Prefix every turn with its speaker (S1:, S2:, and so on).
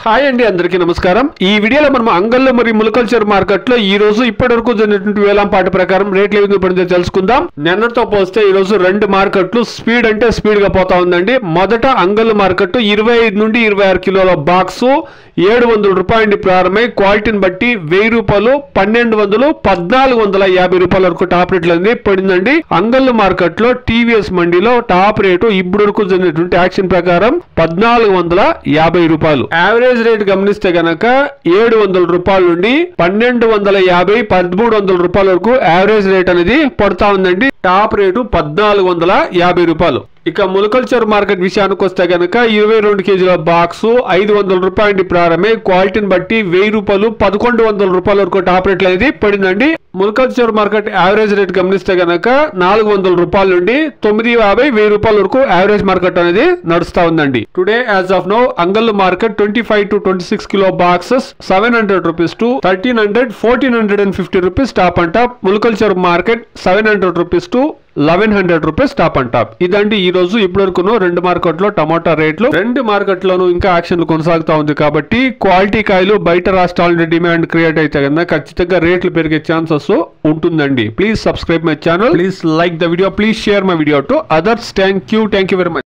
S1: Hi అండి, అందరికీ నమస్కారం. ఈ వీడియోలో మనం అంగళ్ళు మరియు ములకల్చర్ మార్కెట్ లో ఈ రోజు ఇప్పటివరకు జరిగినటువంటి వేలంపాట ప్రకారం రేట్లు ఏ విధంగా పడిందో తెలుసుకుందాం. నిన్నటితో పోస్తే ఈ రోజు రెండు మార్కెట్లు స్పీడ్ అంటే స్పీడ్ గా పోతా ఉందండి. మొదట అంగళ్ళు మార్కెట్ 25 నుండి 26 కిలోల బాక్స్ 700 రూపాయల నుండి ప్రారంభమై క్వాలిటీని బట్టి 1000 రూపాయలు, 1200, 1450 రూపాయల వరకు టాప్ రేట్లు అనేది పడిందండి. అంగళ్ళు మార్కెట్ లో టీవీఎస్ మండీలో టాప్ రేటు ఇప్పుడు వరకు జరిగినటువంటి యాక్షన్ ప్రకారం 1450 రూపాయలు. యావరేజ్ రేట్ గమనిస్తే గనక 700 రూపాయల నుండి 1250, 1300 రూపాయల వరకు యావరేజ్ రేట్ అనేది పడతా ఉందండి. టాప్ రేటు 1450 రూపాయలు. ఇక ములకల్చర్ మార్కెట్ విషయానికి వస్తే గనక 22 కేజీల బాక్స్ 500 రూపాయల నుండి ప్రారంభమై క్వాలిటీని బట్టి 1000 రూపాయలు, 1100 రూపాయల వరకు టాప్ రేట్లు అనేది పడిందండి. ములకల్చర్ మార్కెట్ యావరేజ్ రేట్ గమనిస్తే గనక 400 రూపాయల నుండి 950, 1000 రూపాయల వరకు యావరేజ్ మార్కెట్ అనేది నడుస్తా ఉందండి. Today as of now Angallu market 25 to 26 kilo boxes 700 rupees to 1300, 1450 rupees top and top. Mulakalacheruvu market 700 rupees to 1100 rupees top and top. ఇదండి ఈ రోజు ఇప్పటివరకు రెండు మార్కెట్ లో టమాటా రేట్లు. రెండు మార్కెట్ లోనూ ఇంకా యాక్షన్ కొనసాగుతా ఉంది కాబట్టి క్వాలిటీ కాయలు బయట రాష్ట్రాల నుండి డిమాండ్ క్రియేట్ అయితే కన్నా ఖచ్చితంగా రేట్లు పెరిగే ఛాన్సెస్ ఉంటుందండి. Please subscribe my channel, please like the video, please share my video to others. Thank you very much.